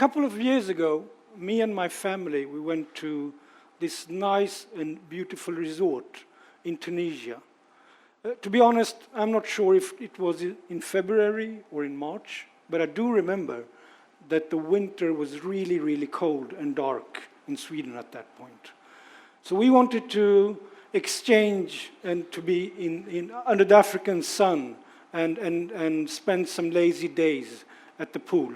couple of years ago, me and my family, we went to this nice and beautiful resort in Tunisia. To be honest, I'm not sure if it was in February or in March, but I do remember that the winter was really, really cold and dark in Sweden at that point. So we wanted to exchange and to be under the African sun and spend some lazy days at the pool.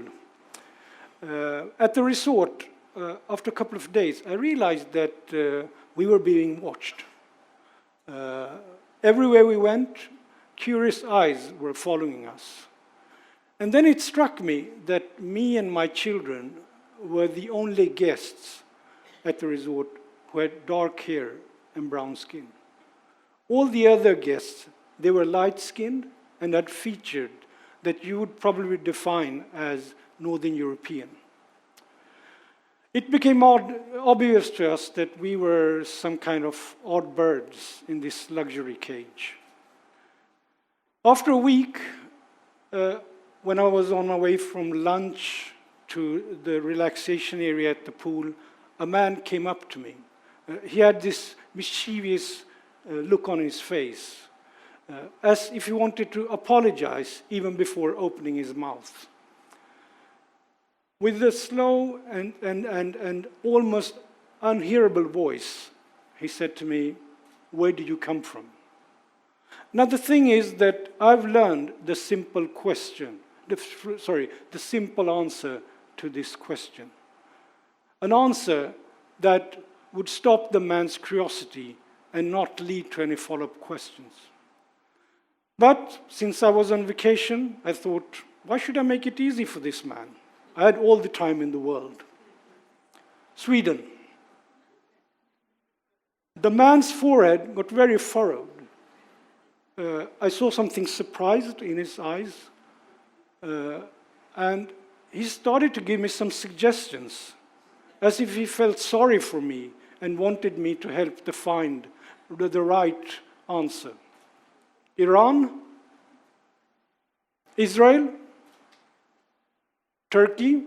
At the resort, after a couple of days, I realized that we were being watched. Everywhere we went, curious eyes were following us. And then it struck me that me and my children were the only guests at the resort who had dark hair and brown skin. All the other guests, they were light-skinned and had featured that you would probably define as Northern European. It became obvious to us that we were some kind of odd birds in this luxury cage. After a week, when I was on my way from lunch to the relaxation area at the pool, a man came up to me. He had this mischievous look on his face, as if he wanted to apologize even before opening his mouth. With a slow and almost unhearable voice, he said to me, "Where do you come from?" Now the thing is that I've learned the simple question, the simple answer to this question. An answer that would stop the man's curiosity and not lead to any follow-up questions. But since I was on vacation, I thought, why should I make it easy for this man? I had all the time in the world. Sweden. The man's forehead got very furrowed. I saw something surprised in his eyes. And he started to give me some suggestions, as if he felt sorry for me and wanted me to help to find the right answer. Iran? Israel? Turkey?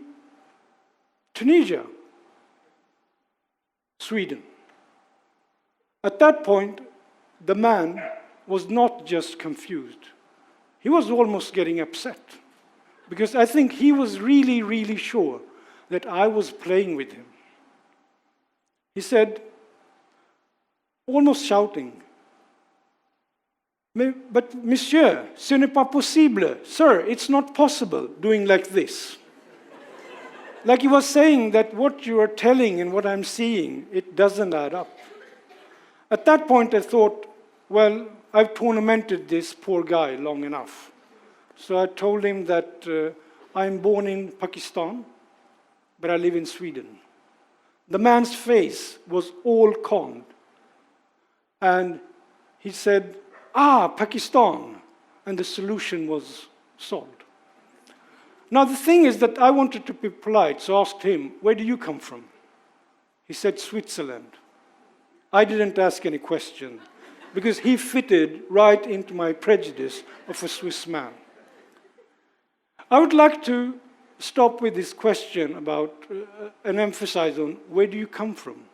Tunisia? Sweden? At that point, the man was not just confused. He was almost getting upset, because I think he was really, really sure that I was playing with him. He said, almost shouting, "But monsieur, ce n'est pas possible. Sir, it's not possible," doing like this. Like he was saying that what you are telling and what I'm seeing, it doesn't add up. At that point I thought, well, I've tormented this poor guy long enough. So I told him that I'm born in Pakistan, but I live in Sweden. The man's face was all calm. And he said, Pakistan. And the solution was solved. Now the thing is that I wanted to be polite, so I asked him, where do you come from? He said, Switzerland. I didn't ask any question, because he fitted right into my prejudice of a Swiss man. I would like to stop with this question about and emphasize on where do you come from?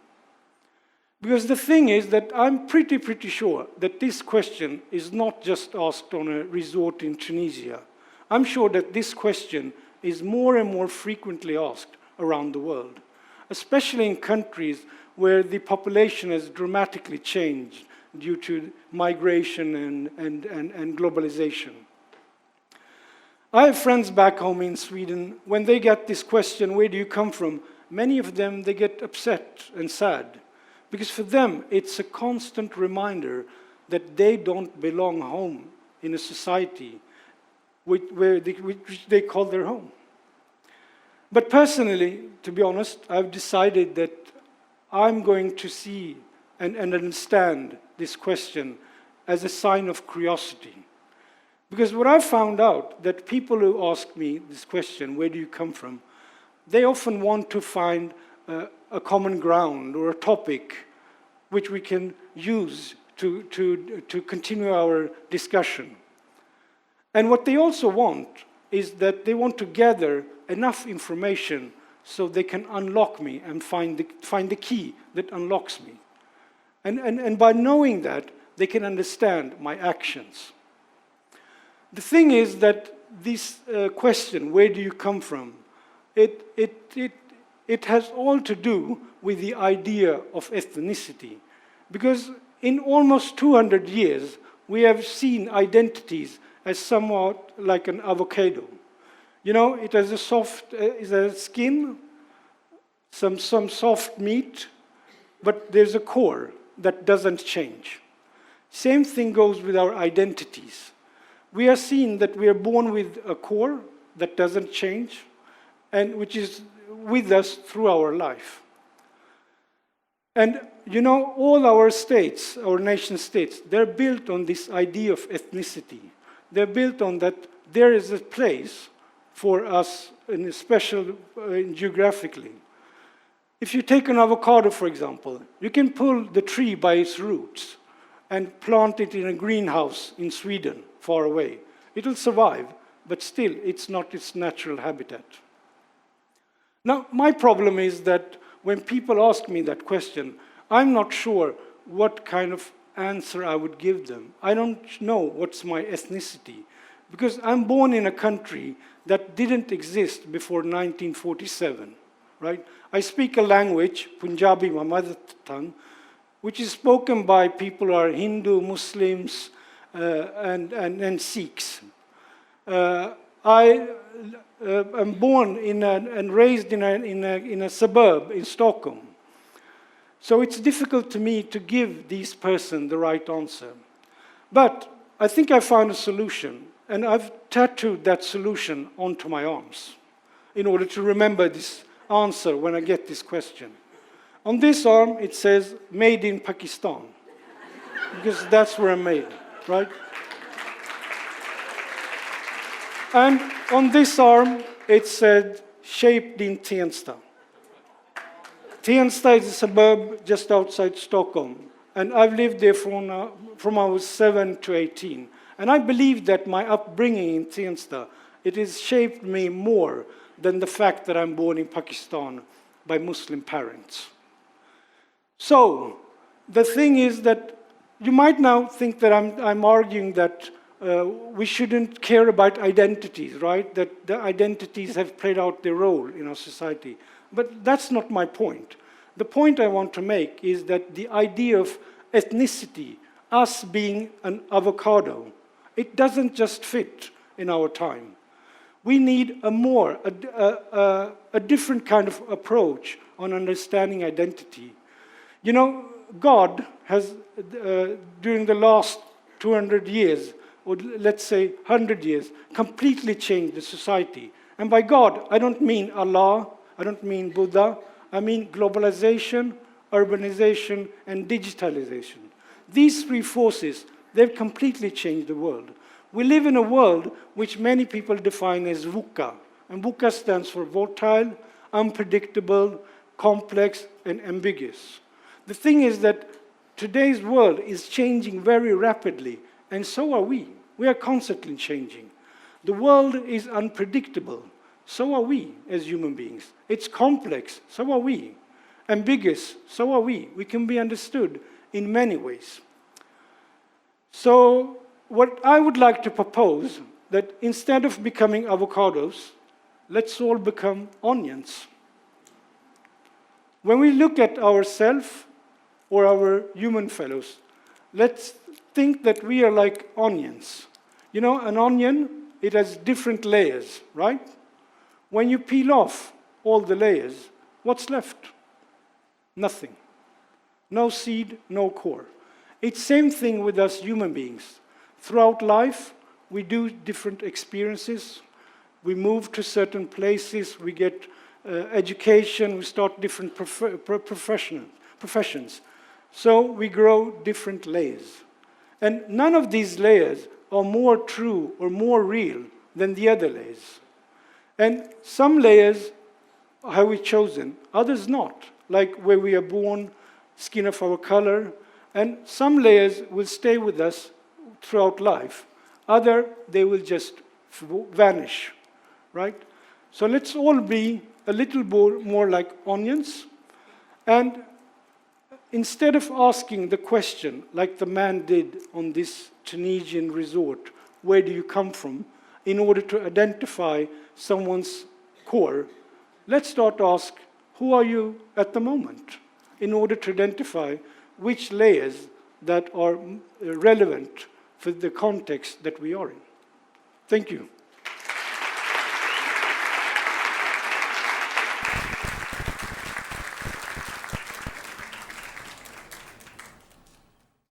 Because the thing is that I'm pretty sure that this question is not just asked on a resort in Tunisia. I'm sure that this question is more and more frequently asked around the world, especially in countries where the population has dramatically changed due to migration and globalization. I have friends back home in Sweden. When they get this question, where do you come from? Many of them, they get upset and sad, because for them, it's a constant reminder that they don't belong home in a society which they call their home. But personally, to be honest, I've decided that I'm going to see and understand this question as a sign of curiosity. Because what I've found out, that people who ask me this question, where do you come from, they often want to find a common ground or a topic which we can use to continue our discussion. And what they also want is that they want to gather enough information so they can unlock me and find the key that unlocks me. And by knowing that, they can understand my actions. The thing is that this question, where do you come from, it has all to do with the idea of ethnicity. Because in almost 200 years, we have seen identities as somewhat like an avocado. You know, it has a soft skin, some soft meat, but there's a core that doesn't change. Same thing goes with our identities. We are seen that we are born with a core that doesn't change, and which is with us through our life. And you know, all our states, our nation states, they're built on this idea of ethnicity. They're built on that there is a place for us, in a special geographically. If you take an avocado, for example, you can pull the tree by its roots and plant it in a greenhouse in Sweden, far away. It will survive, but still, it's not its natural habitat. Now, my problem is that when people ask me that question, I'm not sure what kind of answer I would give them. I don't know what's my ethnicity, because I'm born in a country that didn't exist before 1947, right? I speak a language, Punjabi, my mother tongue, which is spoken by people who are Hindu, Muslims, and Sikhs. I am born and raised in a suburb in Stockholm. So it's difficult to me to give this person the right answer. But I think I found a solution, and I've tattooed that solution onto my arms in order to remember this answer when I get this question. On this arm, it says, made in Pakistan, because that's where I'm made, right? And on this arm, it said, shaped in Tensta. Tensta is a suburb just outside Stockholm, and I've lived there from I was 7 to 18. And I believe that my upbringing in Tensta, it has shaped me more than the fact that I'm born in Pakistan by Muslim parents. So, the thing is that you might now think that I'm arguing that we shouldn't care about identities, right? That the identities have played out their role in our society. But that's not my point. The point I want to make is that the idea of ethnicity, us being an avocado, it doesn't just fit in our time. We need a different kind of approach on understanding identity. You know, God has, during the last 200 years, or let's say 100 years, completely changed the society. And by God, I don't mean Allah, I don't mean Buddha, I mean globalization, urbanization, and digitalization. These three forces, they've completely changed the world. We live in a world which many people define as VUCA. And VUCA stands for volatile, unpredictable, complex, and ambiguous. The thing is that today's world is changing very rapidly, and so are we. We are constantly changing. The world is unpredictable. So are we as human beings. It's complex. So are we. Ambiguous. So are we. We can be understood in many ways. So what I would like to propose, that instead of becoming avocados, let's all become onions. When we look at ourselves or our human fellows, let's think that we are like onions. You know, an onion, it has different layers, right? When you peel off all the layers, what's left? Nothing. No seed, no core. It's the same thing with us human beings. Throughout life, we do different experiences. We move to certain places, we get education, we start different professions. So we grow different layers. And none of these layers are more true or more real than the other layers. And some layers have we chosen, others not, like where we are born, skin of our color, and some layers will stay with us throughout life. Other, they will just vanish, right? So let's all be a little more like onions. And instead of asking the question, like the man did on this Tunisian resort, where do you come from, in order to identify someone's core, let's start to ask, who are you at the moment, in order to identify which layers that are relevant for the context that we are in. Thank you.